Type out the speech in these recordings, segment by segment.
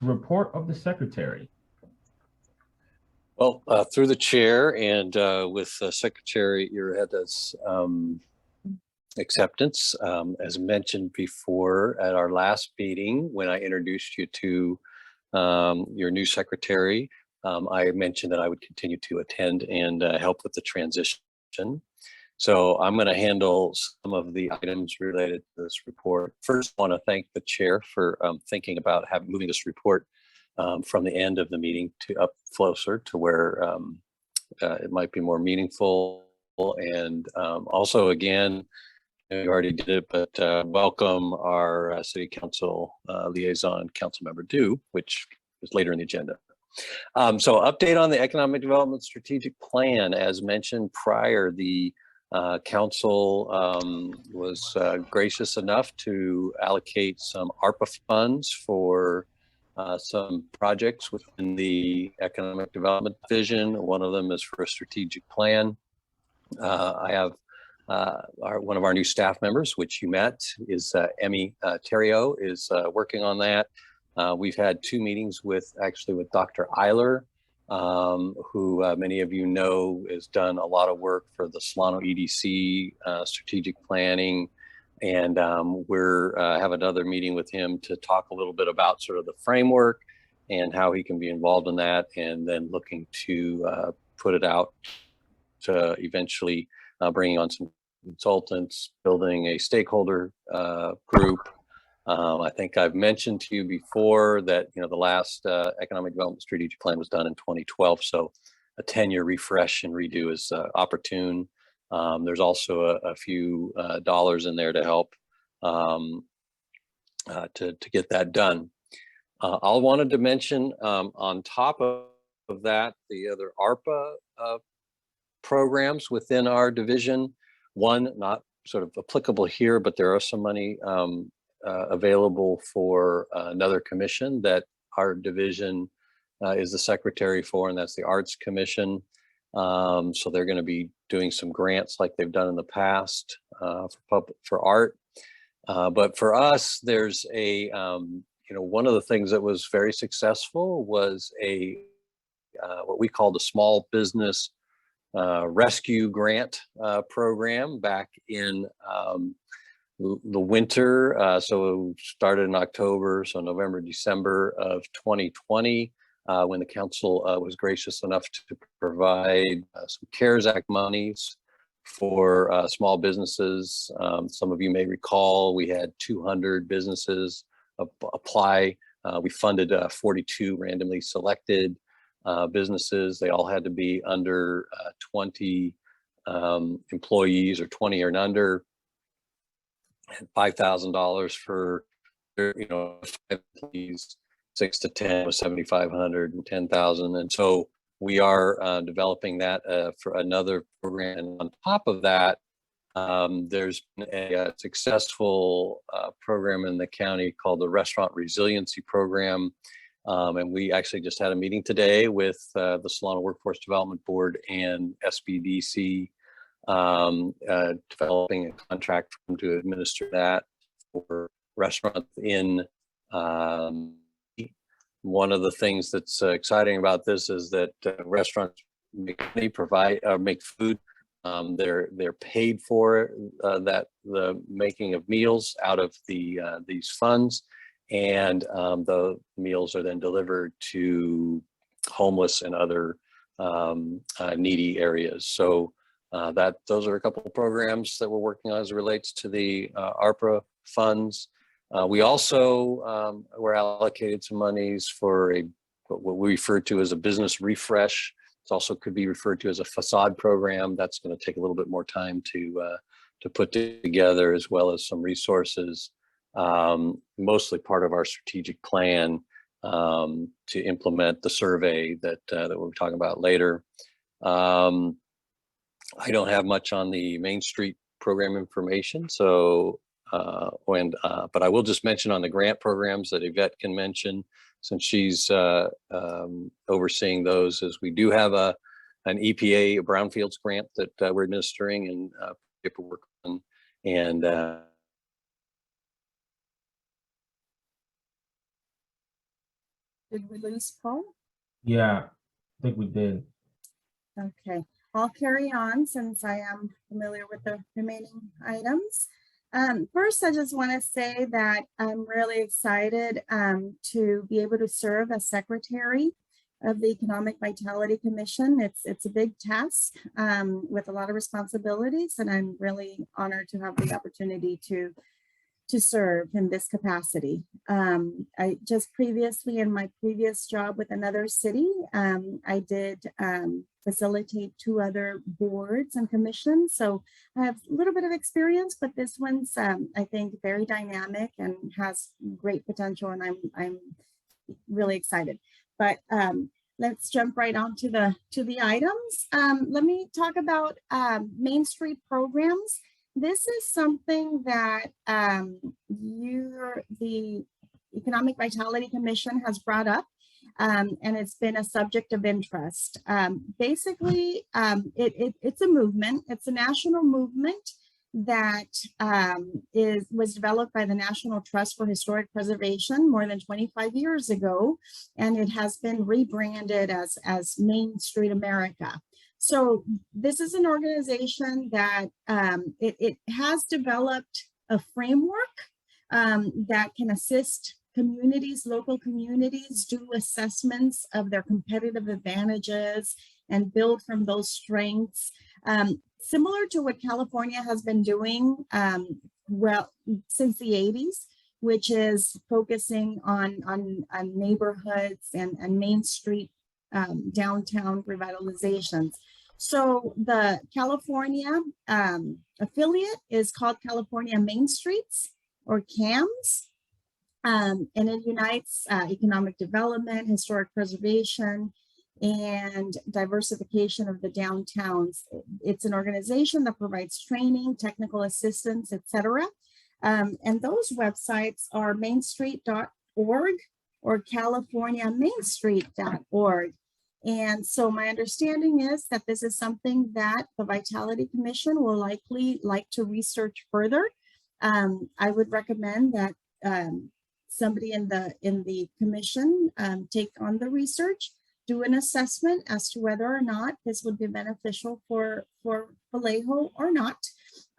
Report of the Secretary. Well, through the chair and with Secretary Ureta's acceptance, as mentioned before at our last meeting, when I introduced you to your new secretary, I mentioned that I would continue to attend and help with the transition. So I'm going to handle some of the items related to this report. First, I want to thank the chair for thinking about moving this report from the end of the meeting to up closer to where it might be more meaningful. And also, again, you already did it, but welcome our City Council liaison, Councilmember Dew, which is later in the agenda. So update on the Economic Development Strategic Plan. As mentioned prior, the council was gracious enough to allocate some ARPA funds for some projects within the Economic Development Division. One of them is for a strategic plan. I have one of our new staff members, which you met, is Emmy Terrio, is working on that. We've had 2 meetings with Dr. Eiler, who many of you know has done a lot of work for the Solano EDC strategic planning. And we're have another meeting with him to talk a little bit about sort of the framework and how he can be involved in that, and then looking to put it out to eventually bringing on some consultants, building a stakeholder group. I think I've mentioned to you before that, you know, the last Economic Development Strategic Plan was done in 2012. So a 10-year refresh and redo is opportune. There's also a few dollars in there to help to get that done. I wanted to mention on top of that, the other ARPA programs within our division. One, not sort of applicable here, but there are some money available for another commission that our division is the secretary for, and that's the Arts Commission. So they're going to be doing some grants like they've done in the past for art. But for us, there's a, one of the things that was very successful was what we called a small business rescue grant program back in the winter. So it started in October, so November, December of 2020, when the council was gracious enough to provide some CARES Act monies for small businesses. Some of you may recall we had 200 businesses apply. We funded 42 randomly selected businesses. They all had to be under 20 employees or 20 or under, and $5,000 for, 5 employees, 6 to 10 was 7,500 and 10,000. And so we are developing that for another program. And on top of that, there's been a successful program in the county called the Restaurant Resiliency Program. And we actually just had a meeting today with the Solano Workforce Development Board and SBDC, developing a contract for them to administer that for restaurants in. One of the things that's exciting about this is that restaurants make food. They're paid for that the making of meals out of these funds, and the meals are then delivered to homeless and other needy areas. So those are a couple of programs that we're working on as it relates to the ARPA funds. We also were allocated some monies for what we refer to as a business refresh. It also could be referred to as a facade program. That's going to take a little bit more time to put together, as well as some resources, mostly part of our strategic plan to implement the survey that we'll be talking about later. I don't have much on the Main Street program information, so but I will just mention on the grant programs that Yvette can mention, since she's overseeing those, is we do have an EPA brownfields grant that we're administering and paperwork on, and Did we lose Paul? Yeah, I think we did. Okay, I'll carry on since I am familiar with the remaining items. First, I just want to say that I'm really excited to be able to serve as secretary of the Economic Vitality Commission. It's a big task with a lot of responsibilities, and I'm really honored to have the opportunity to serve in this capacity. I just previously in my previous job with another city, I did facilitate 2 other boards and commissions. So I have a little bit of experience, but this one's I think very dynamic and has great potential, and I'm really excited. But let's jump right on to the items. Let me talk about Main Street programs. This is something that the Economic Vitality Commission has brought up, and it's been a subject of interest. Basically, it's a movement. It's a national movement that was developed by the National Trust for Historic Preservation more than 25 years ago, and it has been rebranded as Main Street America. So this is an organization that it has developed a framework that can assist communities, local communities, do assessments of their competitive advantages and build from those strengths. Similar to what California has been doing well since the 80s, which is focusing on neighborhoods and Main Street downtown revitalizations. So the California affiliate is called California Main Streets, or CAMS, and it unites economic development, historic preservation, and diversification of the downtowns. It's an organization that provides training, technical assistance, etc. And those websites are mainstreet.org or californiamainstreet.org. And so my understanding is that this is something that the Vitality Commission will likely like to research further. I would recommend that somebody in the commission take on the research, do an assessment as to whether or not this would be beneficial for Vallejo or not,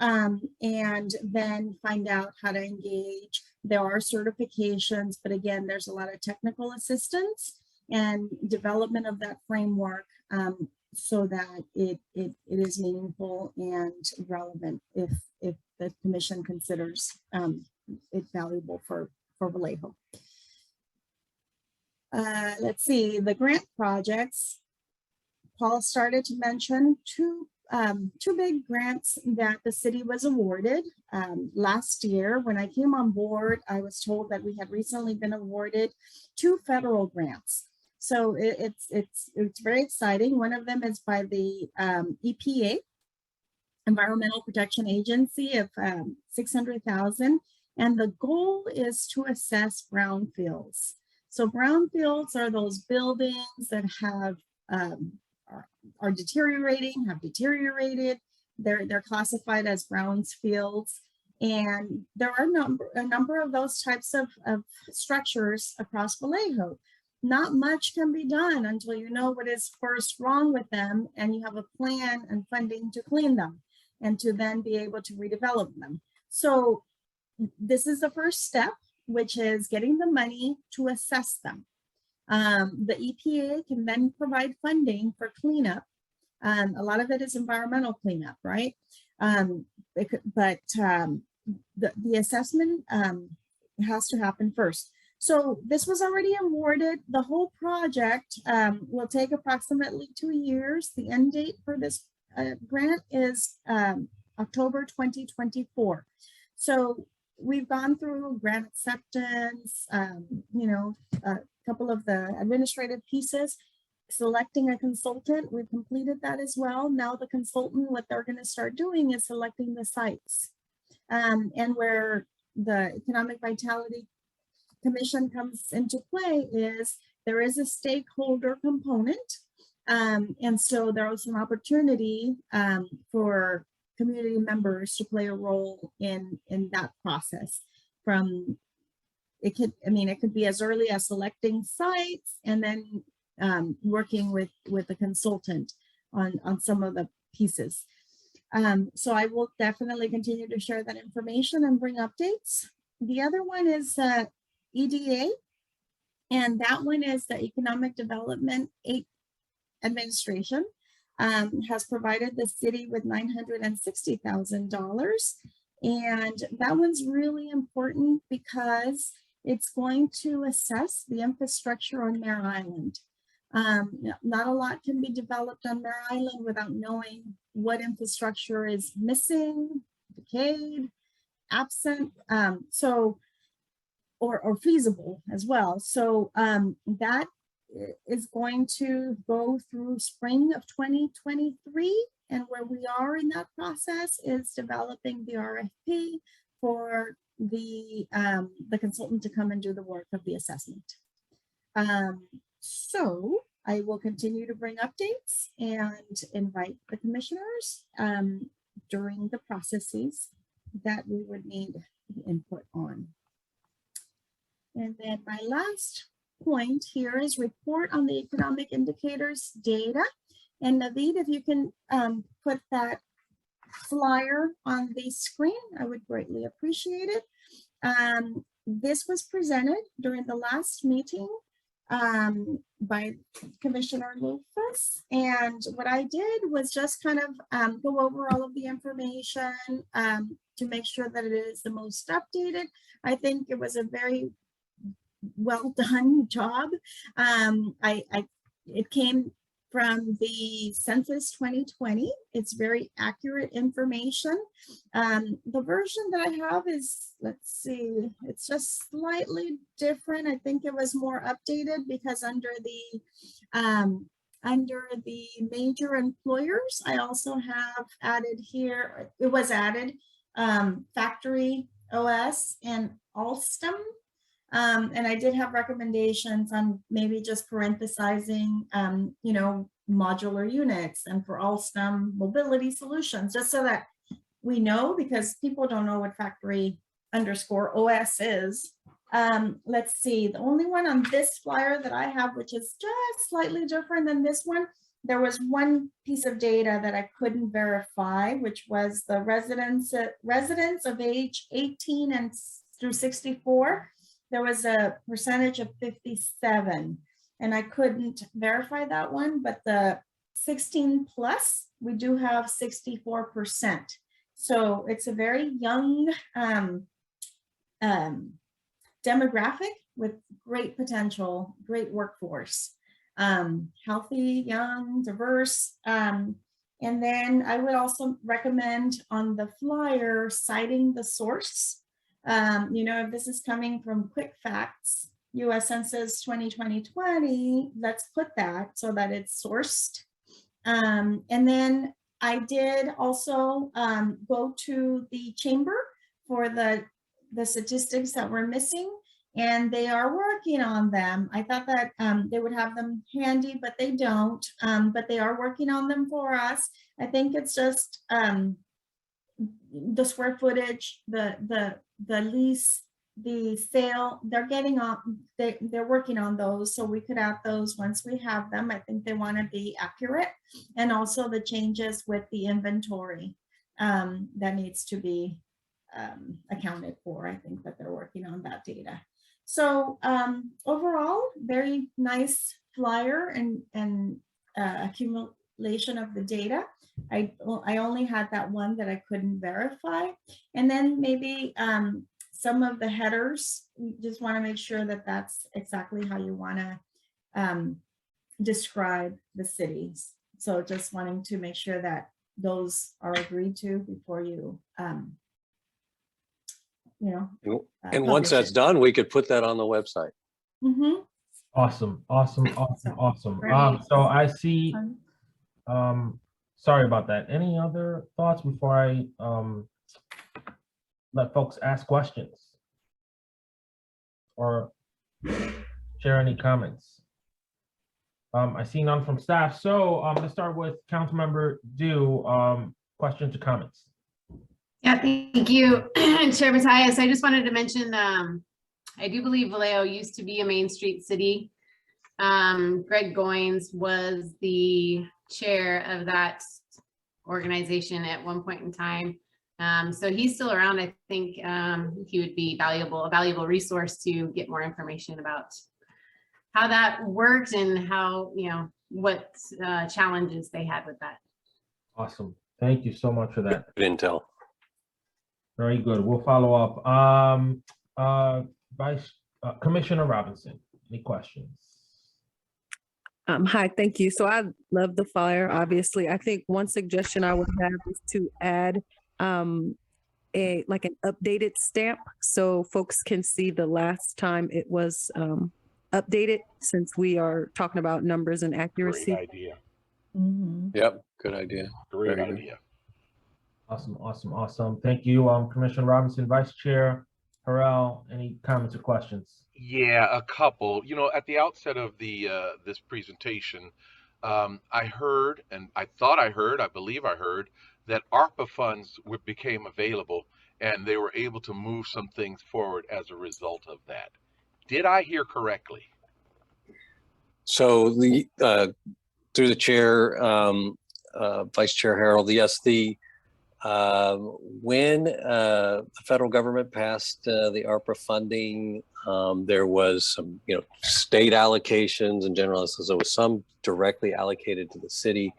and then find out how to engage. There are certifications, but again, there's a lot of technical assistance and development of that framework so that it is meaningful and relevant if the commission considers it valuable for Vallejo. Let's see, the grant projects. Paul started to mention two big grants that the city was awarded last year. When I came on board, I was told that we had recently been awarded 2 federal grants. So it's very exciting. One of them is by the EPA, Environmental Protection Agency, of $600,000, and the goal is to assess brownfields. So brownfields are those buildings that have are deteriorating, have deteriorated. They're classified as brownfields, and there are a number of those types of structures across Vallejo. Not much can be done until you know what is first wrong with them, and you have a plan and funding to clean them and to then be able to redevelop them. So this is the first step, which is getting the money to assess them. The EPA can then provide funding for cleanup. A lot of it is environmental cleanup, right? The assessment has to happen first. So this was already awarded. The whole project will take approximately 2 years. The end date for this grant is October 2024. So we've gone through grant acceptance, a couple of the administrative pieces, selecting a consultant. We've completed that as well. Now the consultant, what they're going to start doing is selecting the sites. And where the Economic Vitality Commission comes into play is there is a stakeholder component. And so there was an opportunity for community members to play a role in that process, from it could be as early as selecting sites and then working with a consultant on some of the pieces. So I will definitely continue to share that information and bring updates. The other one is EDA, and that one is the Economic Development Administration has provided the city with $960,000. And that one's really important because it's going to assess the infrastructure on Mare Island. Not a lot can be developed on Mare Island without knowing what infrastructure is missing, decayed, absent, or feasible as well. So that is going to go through spring of 2023. And where we are in that process is developing the RFP for the consultant to come and do the work of the assessment. So I will continue to bring updates and invite the commissioners during the processes that we would need input on. And then my last point here is report on the economic indicators data. And Naveed, if you can put that flyer on the screen, I would greatly appreciate it. This was presented during the last meeting by Commissioner Lucas. And what I did was just kind of go over all of the information to make sure that it is the most updated. I think it was a very well done job. It came from the Census 2020. It's very accurate information. The version that I have is, let's see, it's just slightly different. I think it was more updated because under the major employers, I also have added here, it was added Factory OS and Alstom. And I did have recommendations on maybe just parenthesizing, modular units, and for Alstom mobility solutions, just so that we know, because people don't know what Factory_OS is. Let's see, the only one on this flyer that I have, which is just slightly different than this one, there was one piece of data that I couldn't verify, which was the residents of age 18 and through 64. There was a percentage of 57, and I couldn't verify that one, but the 16 plus, we do have 64%. So it's a very young demographic with great potential, great workforce, healthy, young, diverse. And then I would also recommend on the flyer citing the source. If this is coming from Quick Facts, US Census 2020, let's put that so that it's sourced. And then I did also go to the chamber for the statistics that were missing, and they are working on them. I thought that they would have them handy, but they don't, but they are working on them for us. I think it's just the square footage, the lease, the sale, they're getting on, they're working on those, so we could add those once we have them. I think they want to be accurate, and also the changes with the inventory that needs to be accounted for. I think that they're working on that data. So overall, very nice flyer and accumulation of the data. I only had that one that I couldn't verify. And then maybe some of the headers, you just want to make sure that that's exactly how you want to describe the cities. So just wanting to make sure that those are agreed to before you, and once that's done, we could put that on the website. Mm-hmm. Awesome. Great. So I see, sorry about that. Any other thoughts before I let folks ask questions or share any comments? I see none from staff. So let's start with Councilmember Dew. Questions or comments? Yeah, thank you, Chair Matthias. I just wanted to mention I do believe Vallejo used to be a Main Street city. Greg Goins was the chair of that organization at one point in time. So he's still around. I think he would be a valuable resource to get more information about how that worked and how, what challenges they had with that. Awesome. Thank you so much for that. Good intel. Very good. We'll follow up. Commissioner Robinson, any questions? Hi, thank you. So I love the flyer, obviously. I think one suggestion I would have is to add an updated stamp so folks can see the last time it was updated, since we are talking about numbers and accuracy. Great idea. Yep, good idea. Great Very good. idea. Awesome. Thank you, Commissioner Robinson. Vice Chair Harrell, any comments or questions? Yeah, a couple. At the outset of the this presentation, I heard, and I believe I heard that ARPA funds became available, and they were able to move some things forward as a result of that. Did I hear correctly? So through the chair, Vice Chair Harold, yes, when the federal government passed the ARPA funding, there was some, state allocations in general. So there was some directly allocated to the city.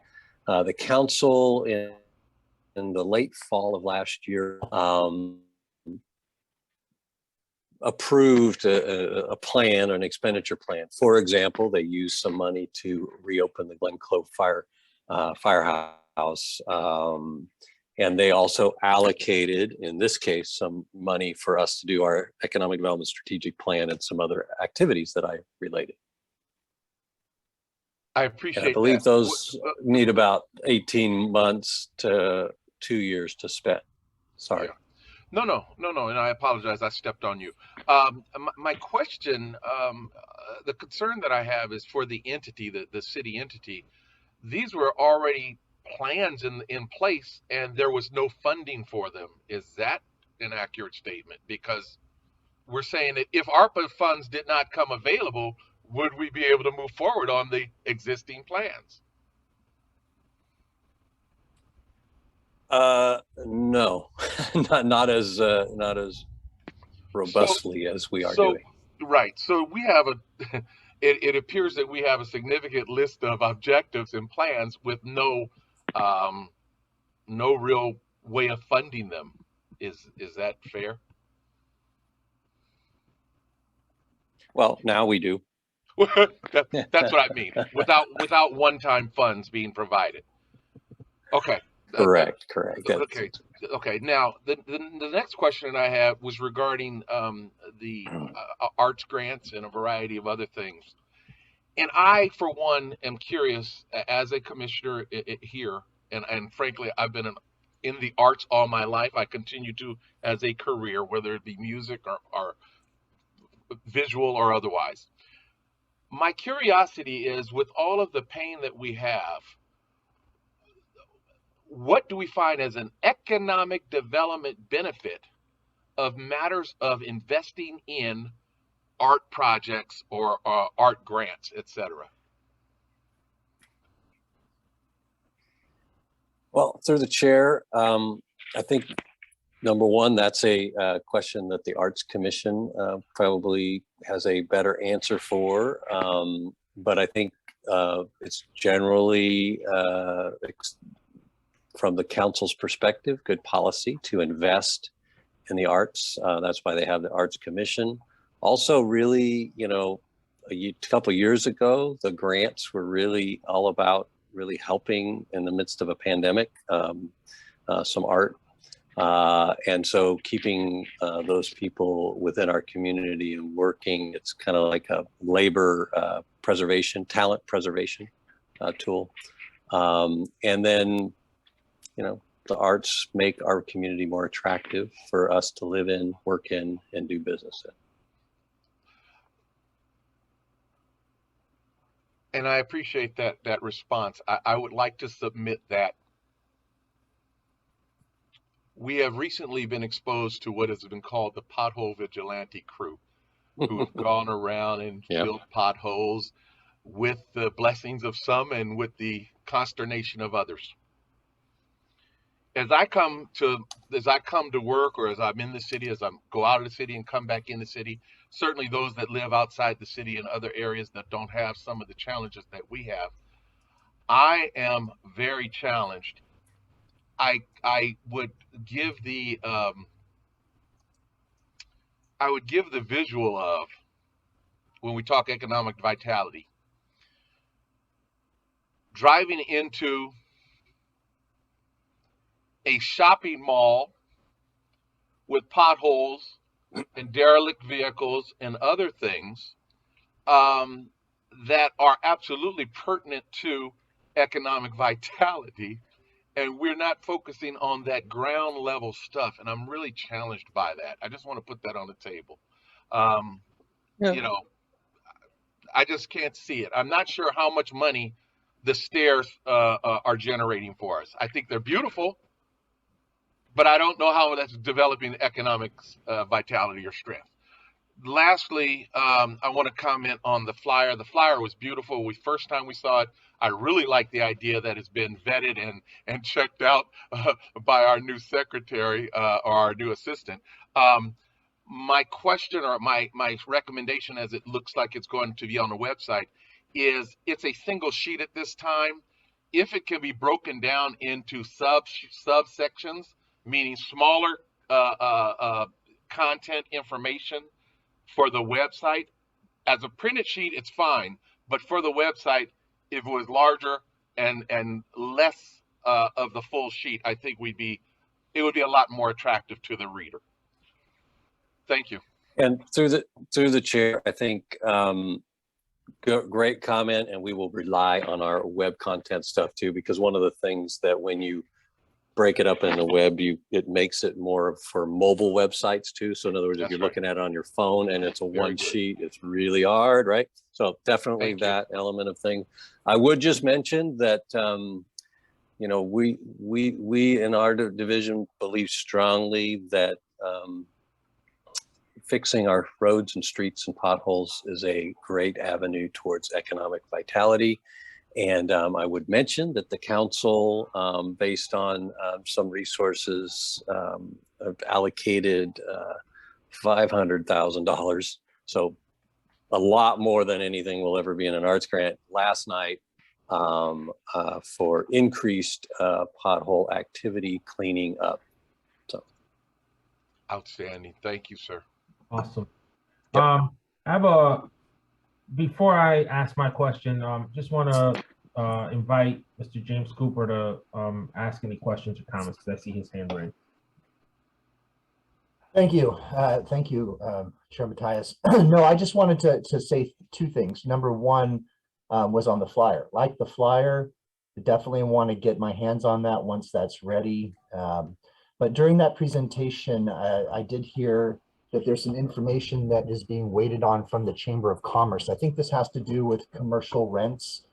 The council in the late fall of last year approved a plan, an expenditure plan. For example, they used some money to reopen the Glen Clove firehouse. And they also allocated, in this case, some money for us to do our economic development strategic plan and some other activities that I related. I appreciate that. I believe those need about 18 months to 2 years to spend. Sorry. Yeah. No, and I apologize, I stepped on you. My question, the concern that I have is for the entity, the city entity. These were already plans in place and there was no funding for them. Is that an accurate statement? Because we're saying that if ARPA funds did not come available, would we be able to move forward on the existing plans? No, not as robustly as we are doing. Right. So we have it appears that we have a significant list of objectives and plans with no real way of funding them. Is that fair? Well, now we do. That's what I mean. Without one-time funds being provided. Okay. Correct. Okay. Now the next question I have was regarding the arts grants and a variety of other things. And I, for one, am curious as a commissioner here, and frankly, I've been in the arts all my life. I continue to as a career, whether it be music or visual or otherwise. My curiosity is, with all of the pain that we have, what do we find as an economic development benefit of matters of investing in art projects or art grants, etc.? Well, through the chair, I think number one, that's a question that the Arts Commission probably has a better answer for. But I think it's generally, from the council's perspective, good policy to invest in the arts. That's why they have the Arts Commission. Also, really, a couple of years ago, the grants were really all about really helping in the midst of a pandemic, some art. And so keeping those people within our community and working, it's kind of like a labor preservation, talent preservation tool. And then, the arts make our community more attractive for us to live in, work in, and do business in. And I appreciate that response. I would like to submit that we have recently been exposed to what has been called the pothole vigilante crew. who have gone around and Yep. filled potholes with the blessings of some and with the consternation of others. As I come to work, or as I'm in the city, as I go out of the city and come back in the city, certainly those that live outside the city and other areas that don't have some of the challenges that we have, I am very challenged. I would give the visual of, when we talk economic vitality, driving into a shopping mall with potholes and derelict vehicles and other things that are absolutely pertinent to economic vitality, and we're not focusing on that ground level stuff, and I'm really challenged by that. I just want to put that on the table. Yeah. You know, I just can't see it. I'm not sure how much money the stairs are generating for us. I think they're beautiful, but I don't know how that's developing economic vitality or strength. Lastly, I want to comment on the flyer. The flyer was beautiful. First time we saw it, I really like the idea that it's been vetted and checked out by our new secretary or our new assistant. My question, or my recommendation, as it looks like it's going to be on the website, is it's a single sheet at this time. If it can be broken down into subsections, meaning smaller content information for the website, as a printed sheet, it's fine. But for the website, if it was larger and less of the full sheet, I think it would be a lot more attractive to the reader. Thank you. And through the chair, I think great comment, and we will rely on our web content stuff too, because one of the things that when you break it up in the web, it makes it more for mobile websites too. So in other words, if you're looking at it on your phone and it's a one sheet, it's really hard, right? So definitely that element of thing. I would just mention that you know, we in our division believe strongly that fixing our roads and streets and potholes is a great avenue towards economic vitality. And I would mention that the council, based on some resources, have allocated $500,000. So a lot more than anything will ever be in an arts grant last night for increased pothole activity cleaning up. So outstanding. Thank you, sir. Awesome. Yep. I have before I ask my question, just want to invite Mr. James Cooper to ask any questions or comments, because I see his hand raised. Thank you. Chair Matthias. No, I just wanted to say two things. Number one was on the flyer. Like the flyer, I definitely want to get my hands on that once that's ready. But during that presentation, I did hear that there's some information that is being waited on from the Chamber of Commerce. I think this has to do with commercial rents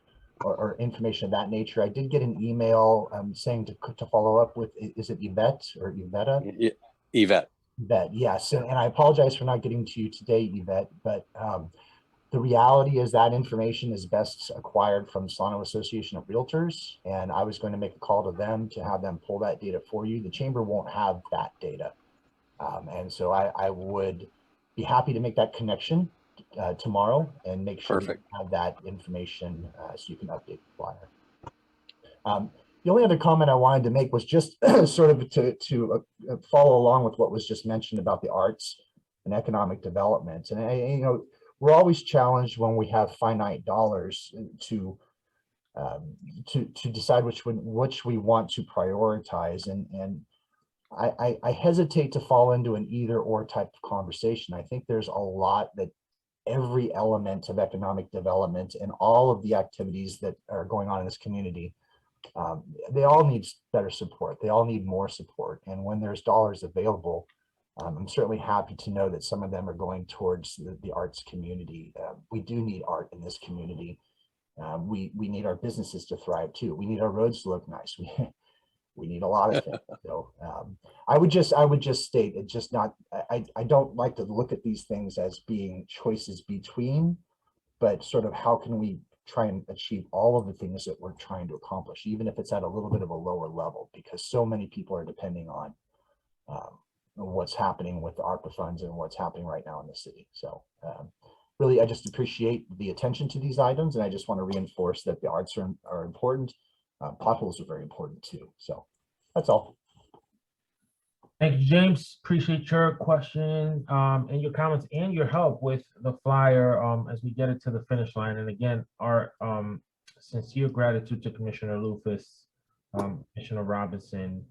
or information of that nature. I did get an email saying to follow up with, is it Yvette or Yvetta? Yvette. Yvette, yes. And I apologize for not getting to you today, Yvette, but the reality is that information is best acquired from the Solano Association of Realtors. And I was going to make a call to them to have them pull that data for you. The Chamber won't have that data. And so I would be happy to make that connection tomorrow and make sure you have that information so you can update the flyer. The only other comment I wanted to make was just sort of to follow along with what was just mentioned about the arts and economic development. And you know, we're always challenged when we have finite dollars to decide which we want to prioritize. And I hesitate to fall into an either or type of conversation. I think there's a lot that every element of economic development and all of the activities that are going on in this community, they all need better support. They all need more support. And when there's dollars available, I'm certainly happy to know that some of them are going towards the arts community. We do need art in this community. We need our businesses to thrive too. We need our roads to look nice. We need a lot of things. So I would just state it's just not, I don't like to look at these things as being choices between, but sort of how can we try and achieve all of the things that we're trying to accomplish, even if it's at a little bit of a lower level, because so many people are depending on what's happening with the ARPA funds and what's happening right now in the city. So really, I just appreciate the attention to these items, and I just want to reinforce that the arts are important. Potholes are very important too. So that's all. Thank you, James. Appreciate your question and your comments and your help with the flyer as we get it to the finish line. And again, our sincere gratitude to Commissioner Lufus, Commissioner Robinson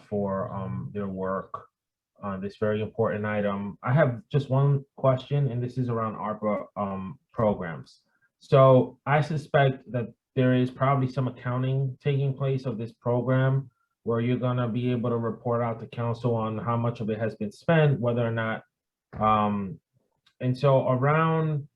for their work on this very important item. I have just one question, and this is around ARPA programs. So I suspect that there is probably some accounting taking place of this program where you're going to be able to report out to council on how much of it has been spent, whether or not. And so around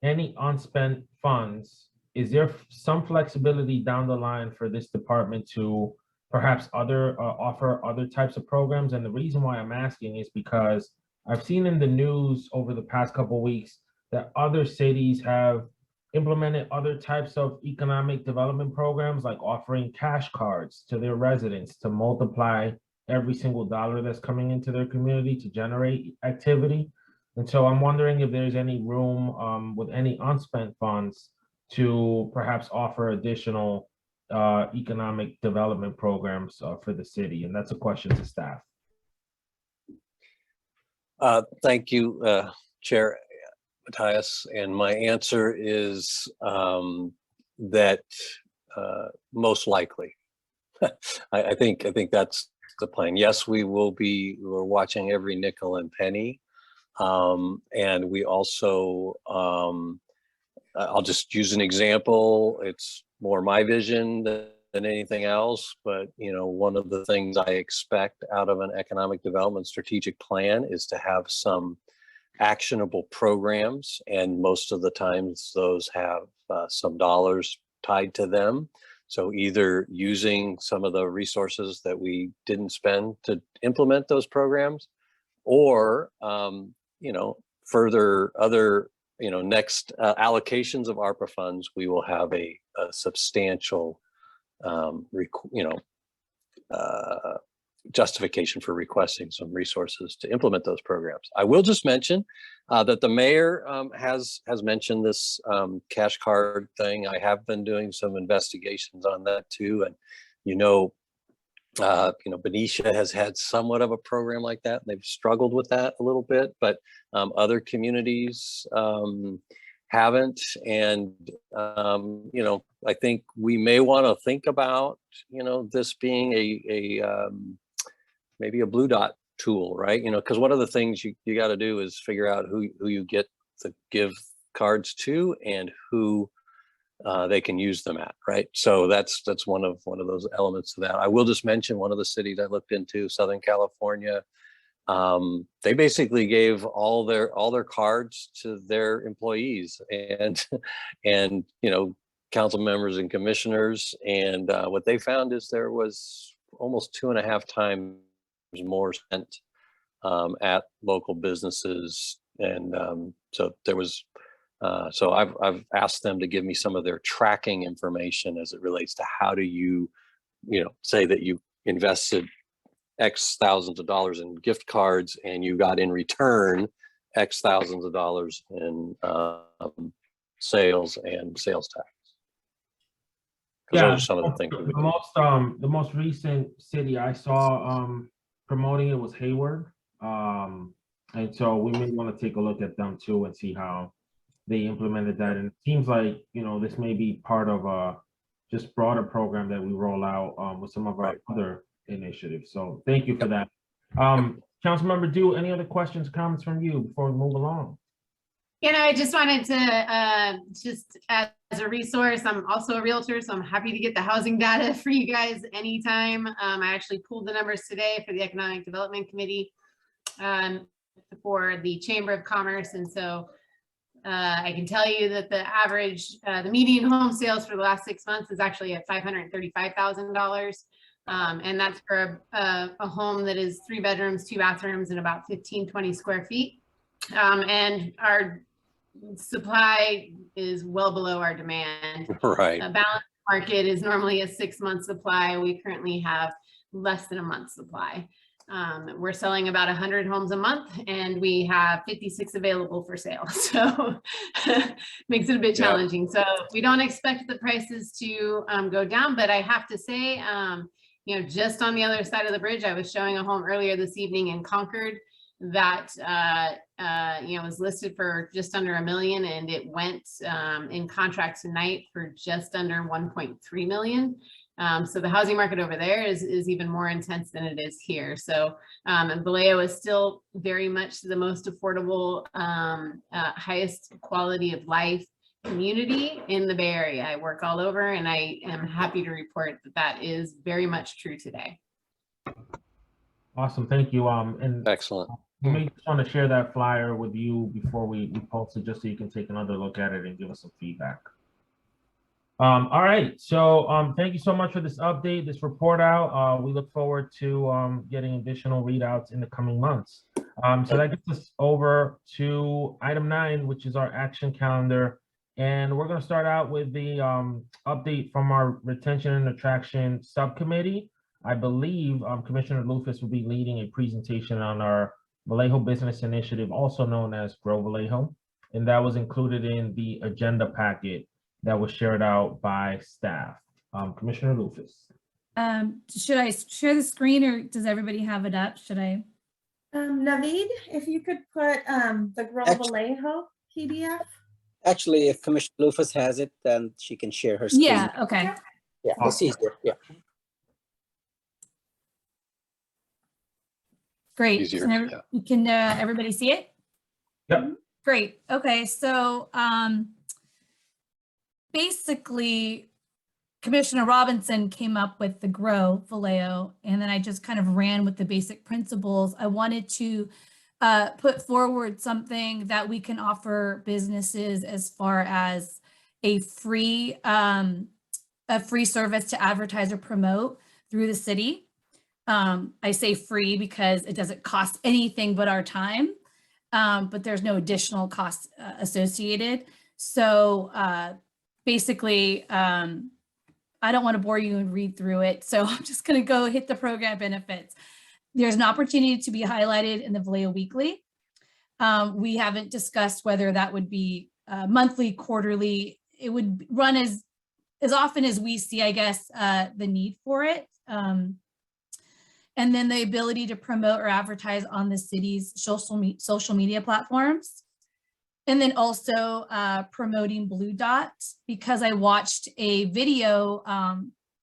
any unspent funds, is there some flexibility down the line for this department to perhaps offer other types of programs? And the reason why I'm asking is because I've seen in the news over the past couple of weeks that other cities have implemented other types of economic development programs, like offering cash cards to their residents to multiply every single dollar that's coming into their community to generate activity. And so I'm wondering if there's any room with any unspent funds to perhaps offer additional economic development programs for the city. And that's a question to staff. Thank you, Chair Matthias. And my answer is that most likely. I think that's the plan. Yes, we're watching every nickel and penny. And we also, I'll just use an example. It's more my vision than anything else, but one of the things I expect out of an economic development strategic plan is to have some actionable programs, and most of the times those have some dollars tied to them. So either using some of the resources that we didn't spend to implement those programs, or further other next allocations of ARPA funds, we will have a substantial justification for requesting some resources to implement those programs. I will just mention that the mayor has mentioned this cash card thing. I have been doing some investigations on that too, and Benicia has had somewhat of a program like that, and they've struggled with that a little bit, but other communities haven't. And I think we may want to think about this being a maybe a blue dot tool, right? Because one of the things you got to do is figure out who you get to give cards to and who they can use them at, right? So that's one of those elements of that. I will just mention one of the cities I looked into, Southern California. They basically gave all their cards to their employees and council members and commissioners. And what they found is there was almost 2.5 times more spent at local businesses. And so there was, so I've asked them to give me some of their tracking information as it relates to how do you say that you invested X thousands of dollars in gift cards and you got in return X thousands of dollars in sales and sales tax. Yeah, those are some of the things. The most recent city I saw promoting it was Hayward, and so we may want to take a look at them too and see how they implemented that. And it seems like this may be part of a just broader program that we roll out with some of our other initiatives. So thank you for that. Councilmember Dew, any other questions, comments from you before we move along? I just wanted to just as a resource, I'm also a realtor, so I'm happy to get the housing data for you guys anytime. I actually pulled the numbers today for the Economic Development Committee for the Chamber of Commerce. And so I can tell you that the average, the median home sales for the last 6 months is actually at $535,000. And that's for a home that is 3 bedrooms, 2 bathrooms, and about 15-20 square feet. And our supply is well below our demand. Right. A balanced market is normally a 6-month supply. We currently have less than a month's supply. We're selling about 100 homes a month, and we have 56 available for sale. So makes it a bit challenging. So we don't expect the prices to go down, but I have to say, you know, just on the other side of the bridge, I was showing a home earlier this evening in Concord that, you know, was listed for just under $1 million, and it went in contract tonight for just under 1.3 million. So the housing market over there is even more intense than it is here. So and Vallejo is still very much the most affordable, highest quality of life community in the Bay Area. I work all over, and I am happy to report that that is very much true today. Awesome, thank you. And Excellent. we may just want to share that flyer with you before we post it, just so you can take another look at it and give us some feedback. All right, so thank you so much for this update, this report out. We look forward to getting additional readouts in the coming months. So that gets us over to item 9, which is our action calendar. And we're going to start out with the update from our retention and attraction subcommittee. I believe Commissioner Lufus will be leading a presentation on our Vallejo Business Initiative, also known as Grow Vallejo. And that was included in the agenda packet that was shared out by staff. Commissioner Lufus. Should I share the screen, or does everybody have it up? Should I? Naveed, if you could put the Grow Vallejo PDF. Actually, if Commissioner Lufus has it, then she can share her screen. Yeah, okay. Yeah, it's easier. Yeah. Great. Easier, Can everybody see it? Yep. Great. Okay, so basically, Commissioner Robinson came up with the Grow Vallejo, and then I just kind of ran with the basic principles. I wanted to put forward something that we can offer businesses as far as a free service to advertise or promote through the city. I say free because it doesn't cost anything but our time, but there's no additional costs associated. So basically, I don't want to bore you and read through it, so I'm just going to go hit the program benefits. There's an opportunity to be highlighted in the Vallejo Weekly. We haven't discussed whether that would be monthly, quarterly. It would run as often as we see, I guess, the need for it. And then the ability to promote or advertise on the city's social media platforms. And then also promoting Blue Dot, because I watched a video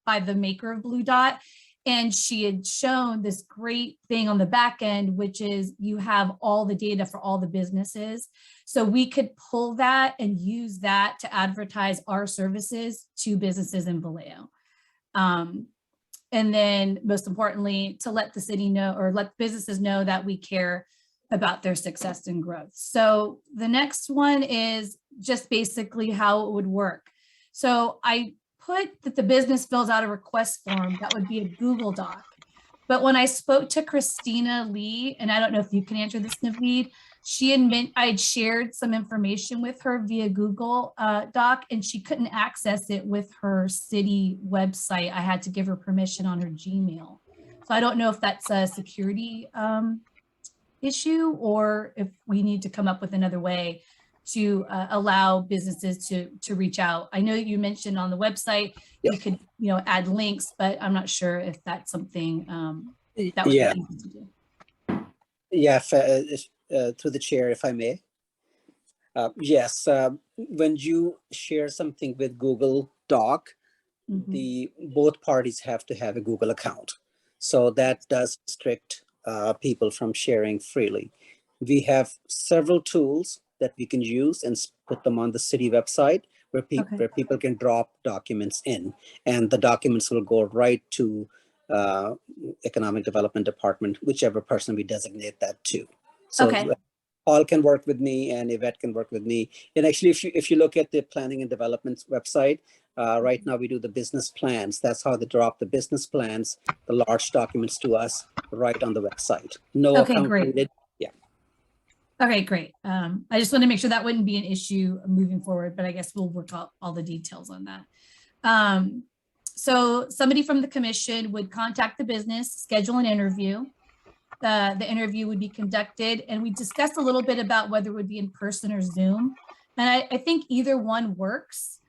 by the maker of Blue Dot, and she had shown this great thing on the back end, which is you have all the data for all the businesses. So we could pull that and use that to advertise our services to businesses in Vallejo. And then most importantly, to let the city know, or let businesses know that we care about their success and growth. So the next one is just basically how it would work. So I put that the business fills out a request form that would be a Google Doc. But when I spoke to Christina Lee, and I don't know if you can answer this, Naveed, I had shared some information with her via Google Doc, and she couldn't access it with her city website. I had to give her permission on her Gmail. So I don't know if that's a security issue, or if we need to come up with another way to allow businesses to reach out. I know you mentioned on the website, you could add links, but I'm not sure if that's something that would be easy to do. Yeah, through the chair, if I may. Yes, when you share something with Google Doc, both parties have to have a Google account. So that does restrict people from sharing freely. We have several tools that we can use and put them on the city website where people can drop documents in, and the documents will go right to Economic Development Department, whichever person we designate that to. So Paul can work with me and Yvette can work with me. And actually, if you look at the planning and development website, right now we do the business plans. That's how they drop the business plans, the large documents to us right on the website. No Okay, account great. needed. Yeah. Okay, great. I just want to make sure that wouldn't be an issue moving forward, but I guess we'll work out all the details on that. So somebody from the commission would contact the business, schedule an interview. The interview would be conducted, and we discussed a little bit about whether it would be in person or Zoom. And I think either one works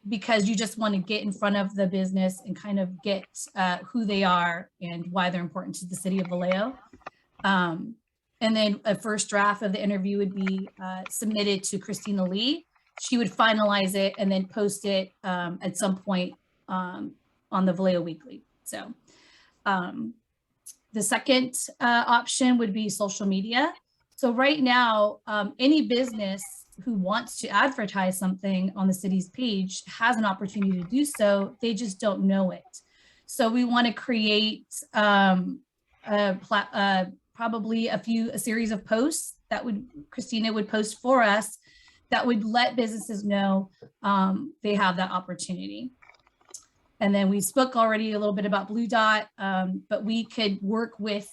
because you just want to get in front of the business and kind of get who they are and why they're important to the city of Vallejo. And then a first draft of the interview would be submitted to Christina Lee. She would finalize it and then post it at some point on the Vallejo Weekly. So the second option would be social media. So right now, any business who wants to advertise something on the city's page has an opportunity to do so. They just don't know it. So we want to create probably a series of posts that Christina would post for us that would let businesses know they have that opportunity. And then we spoke already a little bit about Blue Dot, but we could work with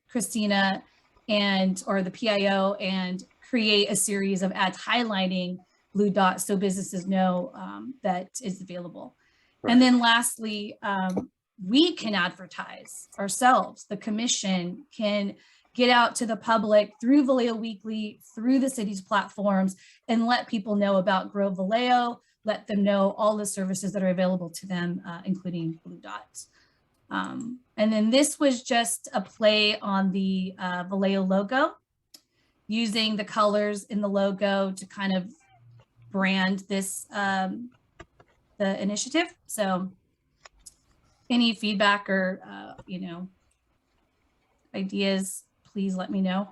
Christina or the PIO and create a series of ads highlighting Blue Dot so businesses know that it's available. Right. And then lastly, we can advertise ourselves. The commission can get out to the public through Vallejo Weekly, through the city's platforms, and let people know about Grow Vallejo, let them know all the services that are available to them, including Blue Dot. And then this was just a play on the Vallejo logo, using the colors in the logo to kind of brand this, the initiative. So any feedback or, ideas, please let me know.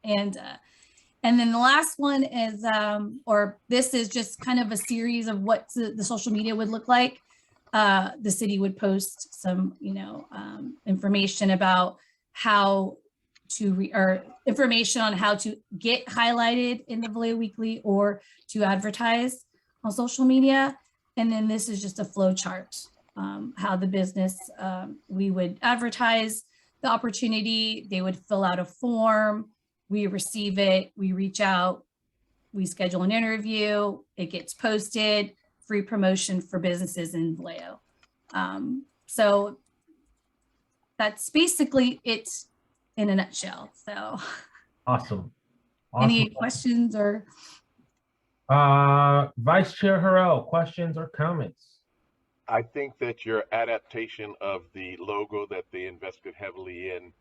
And then the last one is, this is just kind of a series of what the social media would look like. The city would post some, information about how to, information on how to get highlighted in the Vallejo Weekly or to advertise on social media. And then this is just a flow chart, how the business, we would advertise the opportunity, they would fill out a form, we receive it, we reach out, we schedule an interview, it gets posted, free promotion for businesses in Vallejo. So that's basically it in a nutshell. So awesome. Any questions or? Vice Chair Harrell, questions or comments? I think that your adaptation of the logo that they invested heavily in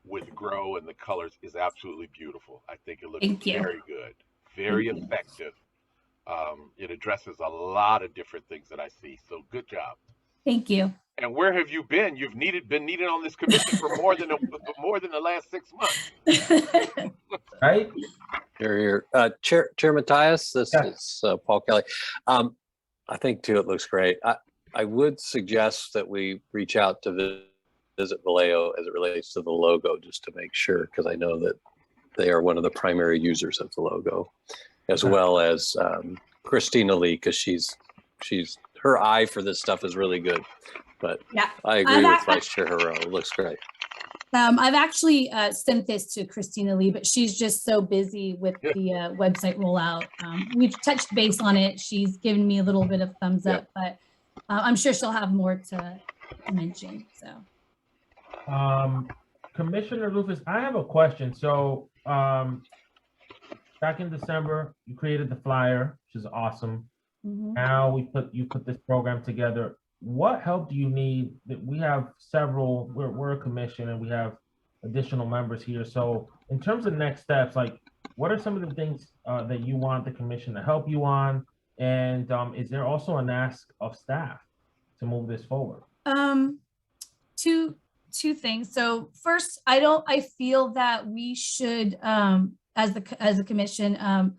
with Grow and the colors is absolutely beautiful. I think it looks very good, very effective. It addresses a lot of different things that I see. So good job. Thank you. And where have you been? You've been needed on this commission for more than the last 6 months. Right? Here. Chair Matthias, this is Paul Kelly. I think too, it looks great. I would suggest that we reach out to visit Vallejo as it relates to the logo, just to make sure, because I know that they are one of the primary users of the logo, as well as Christina Lee, because she's her eye for this stuff is really good. But yeah, I agree with Vice Chair Harrell. It looks great. I've actually sent this to Christina Lee, but she's just so busy with the website rollout. We've touched base on it. She's given me a little bit of thumbs up, but I'm sure she'll have more to mention. So, Commissioner Rufus, I have a question. So, back in December, you created the flyer, which is awesome. Mm-hmm. Now you put this program together. What help do you need? That we have several. We're a commission and we have additional members here. So, in terms of next steps, like what are some of the things that you want the commission to help you on? And is there also an ask of staff to move this forward? Two things. So first, I feel that we should, as a commission,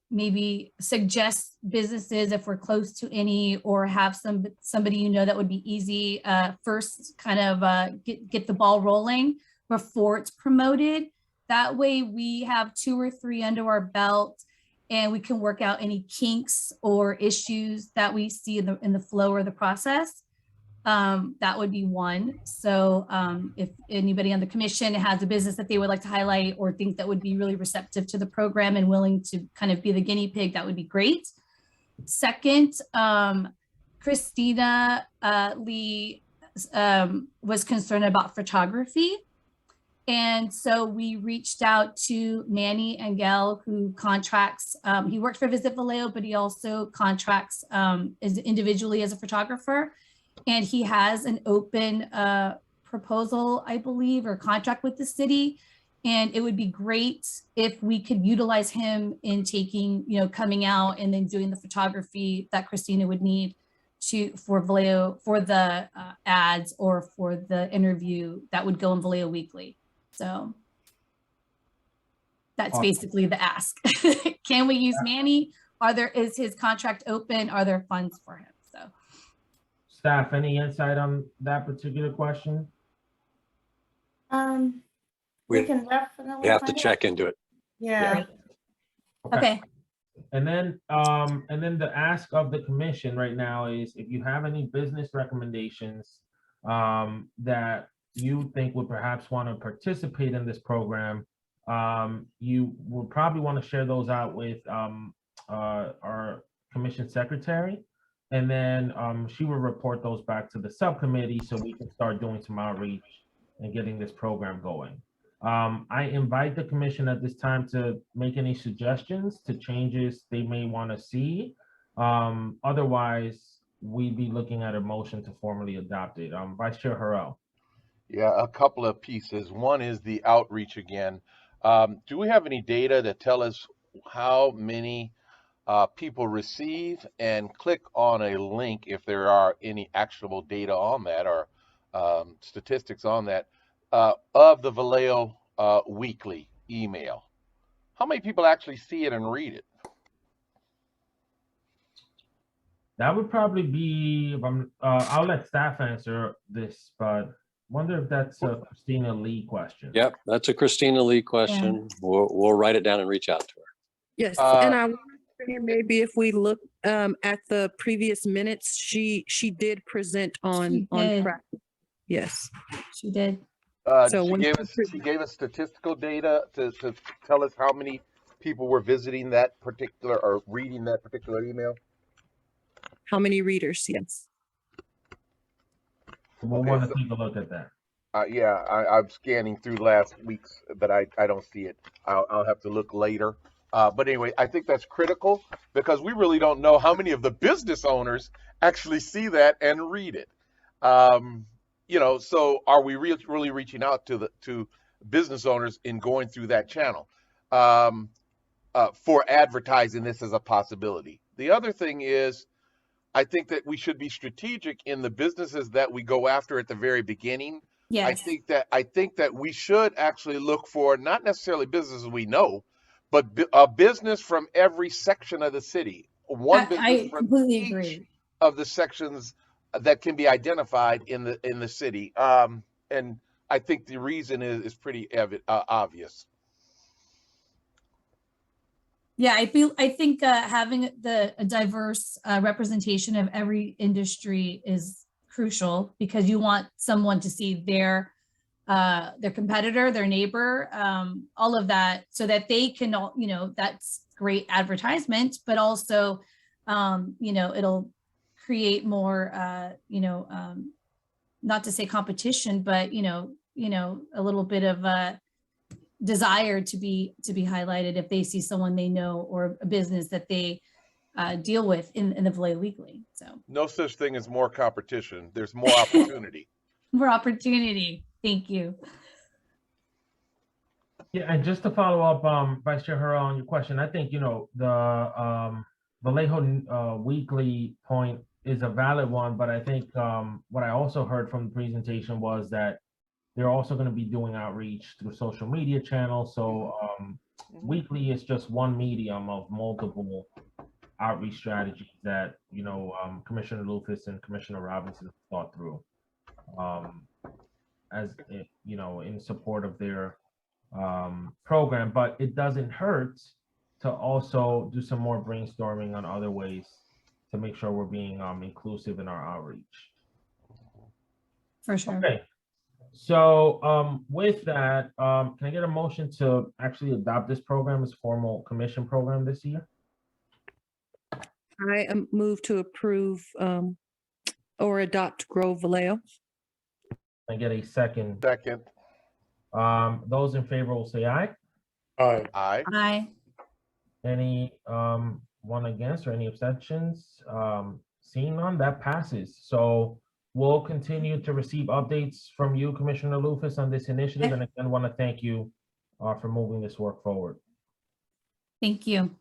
maybe suggest businesses if we're close to any, or have somebody that would be easy. First, kind of get the ball rolling before it's promoted. That way we have 2 or 3 under our belt and we can work out any kinks or issues that we see in the flow or the process. That would be one. So if anybody on the commission has a business that they would like to highlight or think that would be really receptive to the program and willing to kind of be the guinea pig, that would be great. Second, Christina Lee was concerned about photography. And so we reached out to Manny Angel, who contracts, he worked for Visit Vallejo, but he also contracts individually as a photographer. And he has an open proposal, I believe, or contract with the city. And it would be great if we could utilize him in taking, coming out and then doing the photography that Christina would need for Vallejo, for the ads or for the interview that would go in Vallejo Weekly. So that's basically the ask. Can we use Manny? Is his contract open? Are there funds for him? So staff, any insight on that particular question? We can definitely. We have to check into it. Yeah. Okay. And then the ask of the commission right now is if you have any business recommendations that you think would perhaps want to participate in this program, you will probably want to share those out with our commission secretary, and then she will report those back to the subcommittee so we can start doing some outreach and getting this program going. I invite the commission at this time to make any suggestions to changes they may want to see. Otherwise, we'd be looking at a motion to formally adopt it. Vice Chair Harrell. Yeah, a couple of pieces. One is the outreach again. Do we have any data that tell us how many people receive and click on a link, if there are any actionable data on that or statistics on that, of the Vallejo weekly email? How many people actually see it and read it? That would probably be, I'll let staff answer this, but wonder if that's a Christina Lee question. Yep, that's a Christina Lee question. Yeah. We'll write it down and reach out to her. Yes, and I wonder maybe if we look at the previous minutes, she did present on track. Yes, she did. So she gave us statistical data to tell us how many people were visiting that particular or reading that particular email. How many readers? Yes. We'll want to take a look at that. Yeah, I'm scanning through last week's, but I don't see it. I'll have to look later. But anyway, I think that's critical because we really don't know how many of the business owners actually see that and read it. So are we really reaching out to business owners in going through that channel for advertising this as a possibility? The other thing is, I think that we should be strategic in the businesses that we go after at the very beginning. Yes. I think that we should actually look for not necessarily businesses we know, but a business from every section of the city. I completely agree. Of the sections that can be identified in the city, and I think the reason is pretty obvious. Yeah, I think having a diverse representation of every industry is crucial because you want someone to see their competitor, their neighbor, all of that, so that they can, that's great advertisement, but also, it'll create more, not to say competition, but a little bit of desire to be highlighted if they see someone they know or a business that they deal with in the Vallejo Weekly. So no such thing as more competition. There's more opportunity. More opportunity. Thank you. Yeah, and just to follow up, Vice Chair Harrell, on your question, I think the Vallejo Weekly point is a valid one, but I think what I also heard from the presentation was that they're also going to be doing outreach through social media channels. So weekly is just one medium of multiple outreach strategies that, Commissioner Lucas and Commissioner Robinson thought through in support of their program, but it doesn't hurt to also do some more brainstorming on other ways to make sure we're being inclusive in our outreach. For sure. Okay. So with that, can I get a motion to actually adopt this program as formal commission program this year? I move to approve or adopt Grow Vallejo. Can I get a second? Second. Those in favor will say aye. Aye. Aye. Aye. Any one against or any abstentions? Seeing none, that passes. So we'll continue to receive updates from you, Commissioner Lufus, on this initiative, and again, want to thank you for moving this work forward. Thank you.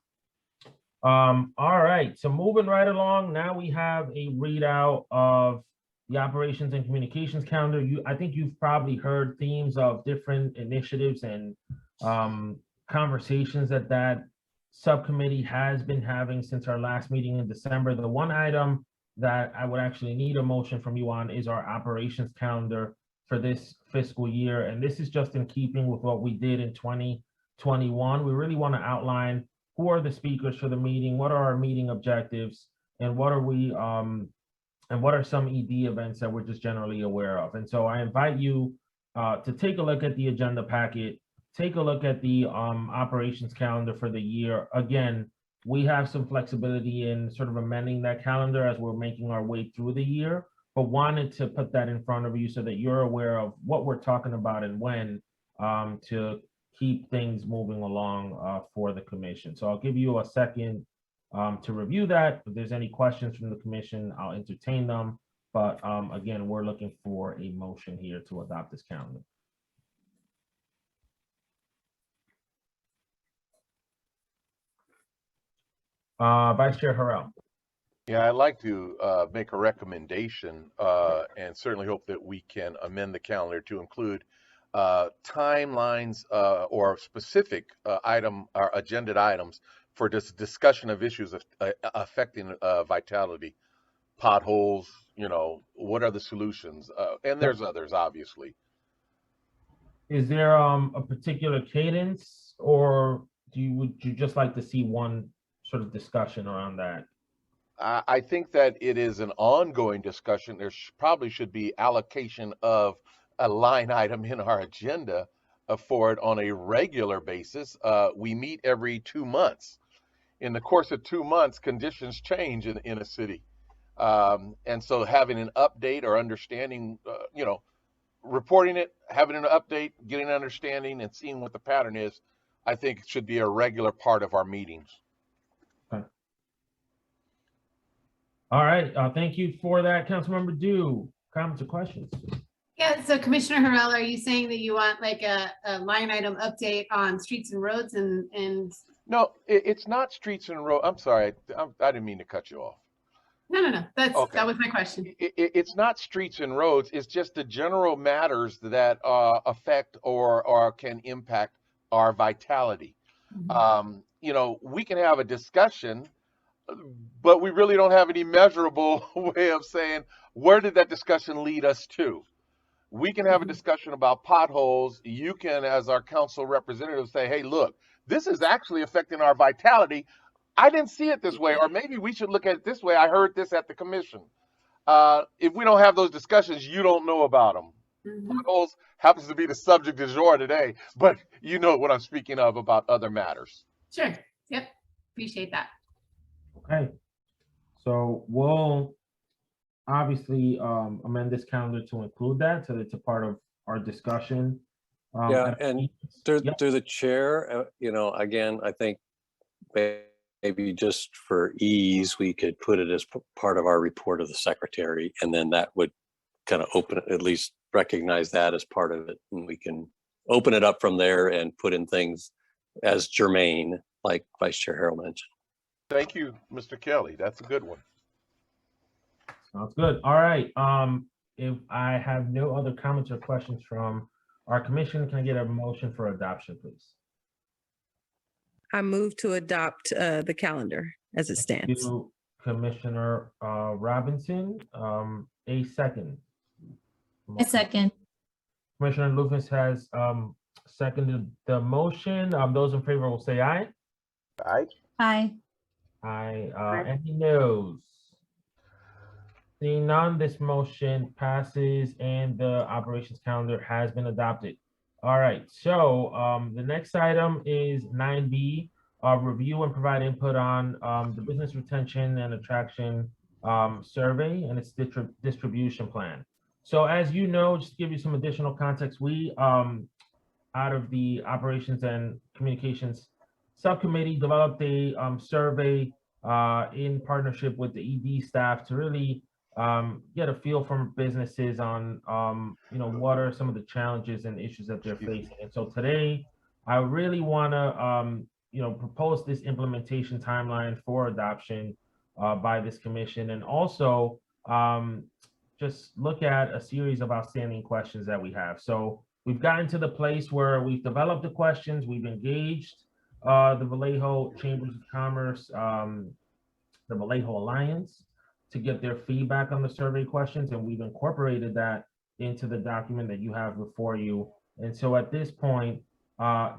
All right, so moving right along, now we have a readout of the operations and communications calendar. I think you've probably heard themes of different initiatives and conversations that subcommittee has been having since our last meeting in December. The one item that I would actually need a motion from you on is our operations calendar for this fiscal year. And this is just in keeping with what we did in 2021. We really want to outline who are the speakers for the meeting, what are our meeting objectives, and what are we and what are some ED events that we're just generally aware of. And so I invite you to take a look at the agenda packet, take a look at the operations calendar for the year. Again, we have some flexibility in sort of amending that calendar as we're making our way through the year, but wanted to put that in front of you so that you're aware of what we're talking about and when to keep things moving along for the commission. So I'll give you a second to review that. If there's any questions from the commission, I'll entertain them. But again, we're looking for a motion here to adopt this calendar. Vice Chair Harrell. Yeah, I'd like to make a recommendation and certainly hope that we can amend the calendar to include timelines or specific item or agenda items for this discussion of issues affecting vitality, potholes, what are the solutions? And there's others, obviously. Is there a particular cadence, or would you just like to see one sort of discussion around that? I think that it is an ongoing discussion. There probably should be allocation of a line item in our agenda for it on a regular basis. We meet every 2 months. In the course of 2 months, conditions change in a city. And so having an update or understanding, reporting it, having an update, getting an understanding and seeing what the pattern is, I think should be a regular part of our meetings. Okay. All right, thank you for that, Councilmember Dew. Comments or questions? Yeah, so Commissioner Harrell, are you saying that you want like a line item update on streets and roads and? No, it's not streets and roads. I'm sorry, I didn't mean to cut you off. No. That was my question. It's not streets and roads. It's just the general matters that affect or can impact our vitality. Mm-hmm. We can have a discussion, but we really don't have any measurable way of saying, where did that discussion lead us to? We can have a discussion about potholes. You can, as our council representative, say, hey, look, this is actually affecting our vitality. I didn't see it this way, or maybe we should look at it this way. I heard this at the commission. If we don't have those discussions, you don't know about them. Mm-hmm. Potholes happens to be the subject du jour today, but you know what I'm speaking of about other matters. Sure. Yep. Appreciate that. Okay. So we'll obviously amend this calendar to include that, so that it's a part of our discussion. Yeah, and through the chair, again, I think maybe just for ease, we could put it as part of our report of the secretary, and then that would kind of open it, at least recognize that as part of it, and we can open it up from there and put in things as germane, like Vice Chair Harrell mentioned. Thank you, Mr. Kelly. That's a good one. Sounds good. All right. If I have no other comments or questions from our commission, can I get a motion for adoption, please? I move to adopt the calendar as it stands. Thank you, Commissioner Robinson. A second. A second. Commissioner Lufus has seconded the motion. Those in favor will say aye. Aye. Aye. Aye. Any noes? Seeing none, this motion passes and the operations calendar has been adopted. All right, so the next item is 9B, review and provide input on the business retention and attraction survey and its distribution plan. So as you know, just to give you some additional context, we out of the operations and communications subcommittee developed a survey in partnership with the ED staff to really get a feel from businesses on what are some of the challenges and issues that they're facing. And so today I really want to propose this implementation timeline for adoption by this commission, and also just look at a series of outstanding questions that we have. So we've gotten to the place where we've developed the questions, we've engaged the Vallejo Chambers of Commerce, the Vallejo Alliance, to get their feedback on the survey questions, and we've incorporated that into the document that you have before you. And so at this point,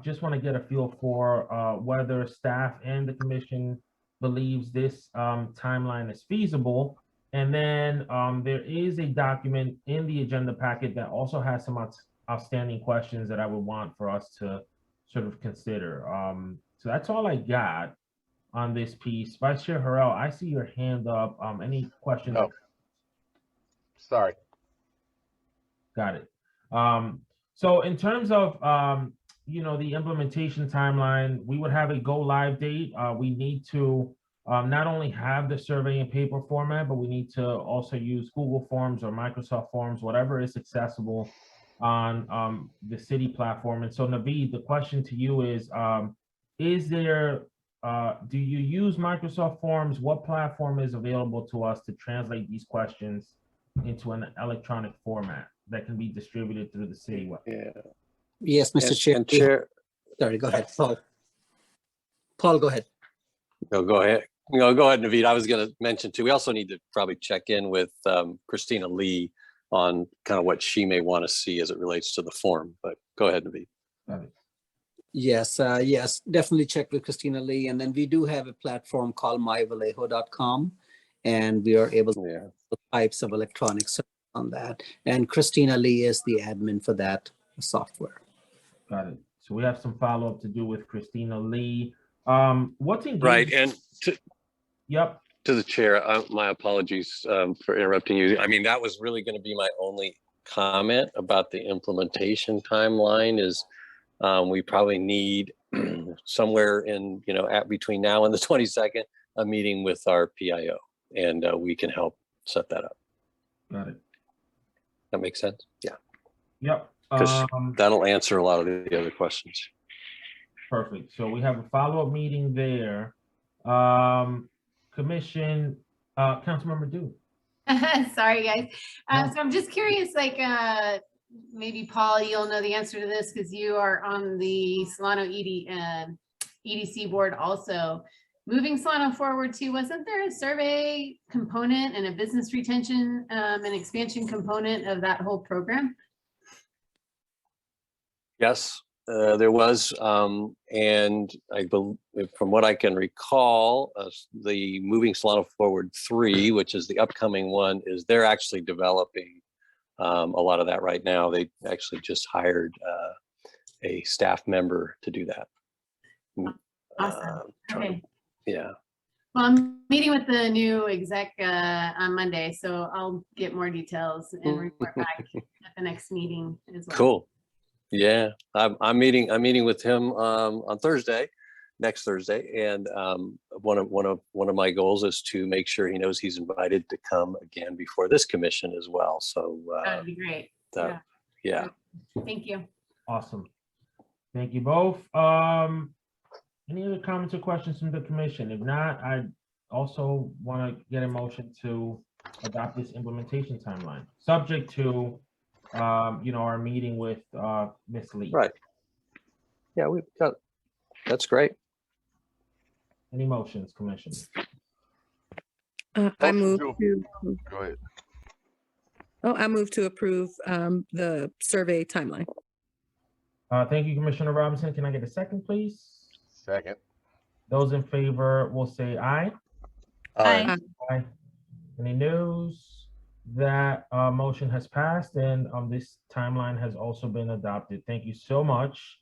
just want to get a feel for whether staff and the commission believes this timeline is feasible. And then there is a document in the agenda packet that also has some outstanding questions that I would want for us to sort of consider. So that's all I got on this piece. Vice Chair Harrell, I see your hand up. Any questions? Oh, sorry. Got it. So in terms of the implementation timeline, we would have a go live date. We need to not only have the survey in paper format, but we need to also use Google Forms or Microsoft Forms, whatever is accessible on the city platform. And so Naveed, the question to you is there, do you use Microsoft Forms? What platform is available to us to translate these questions into an electronic format that can be distributed through the city web? Yeah. Yes, Mr. Chair. And Chair, Sorry, go ahead, Paul. Paul, go ahead. no, go ahead. Go ahead, Naveed. I was going to mention too, we also need to probably check in with Christina Lee on kind of what she may want to see as it relates to the form, but go ahead, Naveed. Got it. Yes, yes, definitely check with Christina Lee. And then we do have a platform called myvallejo.com, and we are able to put types of electronics on that. And Christina Lee is the admin for that software. Got it. So we have some follow-up to do with Christina Lee. What's engaged? Right, and Yep. to the chair, my apologies for interrupting you. I mean, that was really going to be my only comment about the implementation timeline is we probably need somewhere in, between now and the 22nd, a meeting with our PIO, and we can help set that up. Got it. That makes sense? Yeah. Yep. Because that'll answer a lot of the other questions. Perfect. So we have a follow-up meeting there. Commission, Councilmember Dew. Sorry, guys. So I'm just curious, maybe Paul, you'll know the answer to this because you are on the Solano EDC board also. Moving Solano forward too, wasn't there a survey component and a business retention and expansion component of that whole program? Yes, there was, and I believe, from what I can recall, the Moving Solano Forward 3, which is the upcoming one, is they're actually developing a lot of that right now. They actually just hired a staff member to do that. Awesome. Okay. Yeah. Well, I'm meeting with the new exec on Monday, so I'll get more details and report back at the next meeting as well. Cool. Yeah, I'm meeting with him on Thursday, next Thursday, and one of my goals is to make sure he knows he's invited to come again before this commission as well. So that'd be great. Yeah. Thank you. Awesome. Thank you both. Any other comments or questions from the commission? If not, I also want to get a motion to adopt this implementation timeline, subject to our meeting with Ms. Lee. Right. Yeah, we've got, that's great. Any motions, commission? I move to. Go ahead. Oh, I move to approve the survey timeline. Thank you, Commissioner Robinson. Can I get a second, please? Second. Those in favor will say aye. Aye. Aye. Any noes? That motion has passed, and this timeline has also been adopted. Thank you so much.